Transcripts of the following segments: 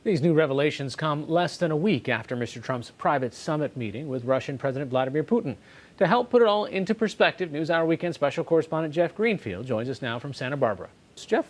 These new revelations come less than a week after Mr. Trump's private summit meeting with Russian President Vladimir Putin. To help put it all into perspective, NewsHour Weekend special correspondent Jeff Greenfield joins us now from Santa Barbara. So Jeff,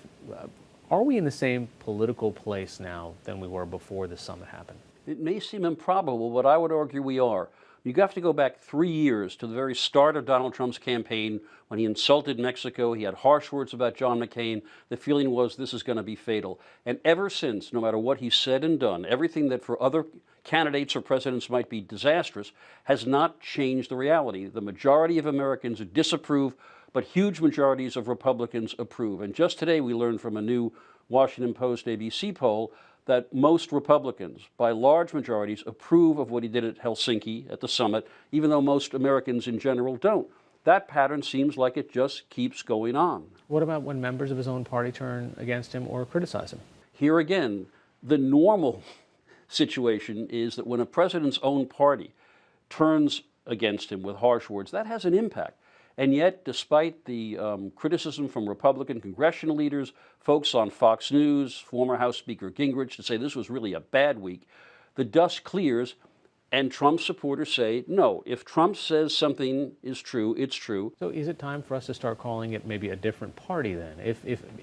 are we in the same political place now than we were before the summit happened? It may seem improbable, but I would argue we are. You have to go back 3 years to the very start of Donald Trump's campaign when he insulted Mexico. He had harsh words about John McCain. The feeling was this is going to be fatal. And ever since, no matter what he said and done, everything that for other candidates or presidents might be disastrous has not changed the reality. The majority of Americans disapprove, but huge majorities of Republicans approve. And just today we learned from a new Washington Post ABC poll that most Republicans, by large majorities, approve of what he did at Helsinki at the summit, even though most Americans in general don't. That pattern seems like it just keeps going on. What about when members of his own party turn against him or criticize him? Here again, the normal situation is that when a president's own party turns against him with harsh words, that has an impact. And yet, despite the criticism from Republican congressional leaders, folks on Fox News, former House Speaker Gingrich, to say this was really a bad week, the dust clears, and Trump supporters say, no, if Trump says something is true, it's true. So is it time for us to start calling it maybe a different party then?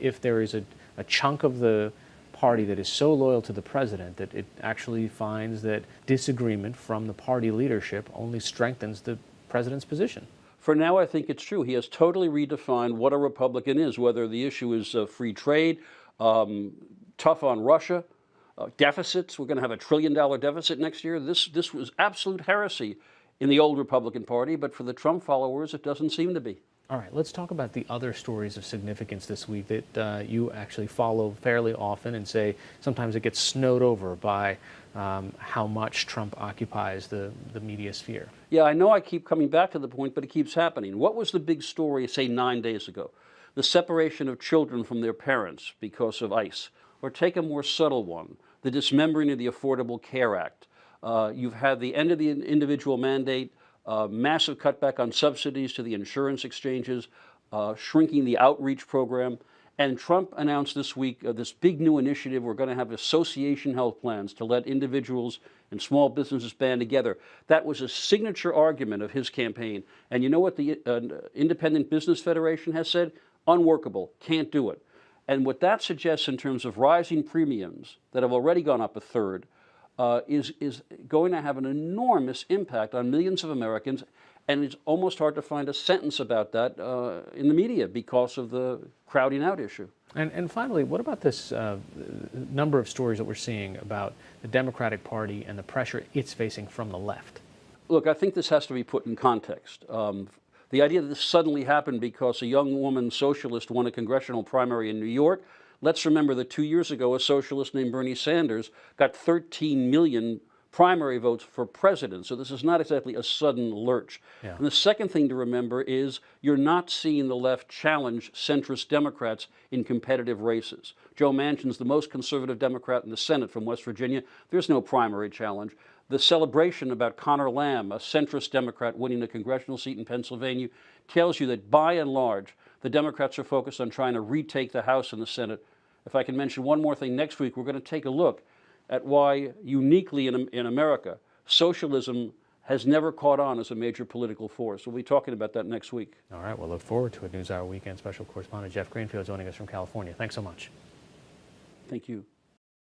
If there is a chunk of the party that is so loyal to the president that it actually finds that disagreement from the party leadership only strengthens the president's position? For now, I think it's true. He has totally redefined what a Republican is, whether the issue is free trade, tough on Russia, deficits. We're going to have $1 trillion deficit next year. This was absolute heresy in the old Republican Party, but for the Trump followers, it doesn't seem to be. All right, let's talk about the other stories of significance this week that you actually follow fairly often and say sometimes it gets snowed over by how much Trump occupies the media sphere. Yeah, I know I keep coming back to the point, but it keeps happening. What was the big story, say, 9 days ago? The separation of children from their parents because of ICE. Or take a more subtle one, the dismembering of the Affordable Care Act. You've had the end of the individual mandate, massive cutback on subsidies to the insurance exchanges, shrinking the outreach program. And Trump announced this week this big new initiative. We're going to have association health plans to let individuals and small businesses band together. That was a signature argument of his campaign. And you know what the Independent Business Federation has said? Unworkable, can't do it. And what that suggests in terms of rising premiums that have already gone up a third is going to have an enormous impact on millions of Americans. And it's almost hard to find a sentence about that in the media because of the crowding out issue. And finally, what about this number of stories that we're seeing about the Democratic Party and the pressure it's facing from the left? Look, I think this has to be put in context. The idea that this suddenly happened because a young woman socialist won a congressional primary in New York. Let's remember that 2 years ago, a socialist named Bernie Sanders got 13 million primary votes for president. So this is not exactly a sudden lurch. Yeah. And the second thing to remember is you're not seeing the left challenge centrist Democrats in competitive races. Joe Manchin's the most conservative Democrat in the Senate from West Virginia. There's no primary challenge. The celebration about Conor Lamb, a centrist Democrat winning a congressional seat in Pennsylvania, tells you that by and large, the Democrats are focused on trying to retake the House and the Senate. If I can mention one more thing, next week we're going to take a look at why, uniquely in America, socialism has never caught on as a major political force. We'll be talking about that next week. All right, we'll look forward to it. NewsHour Weekend special correspondent Jeff Greenfield joining us from California. Thanks so much. Thank you.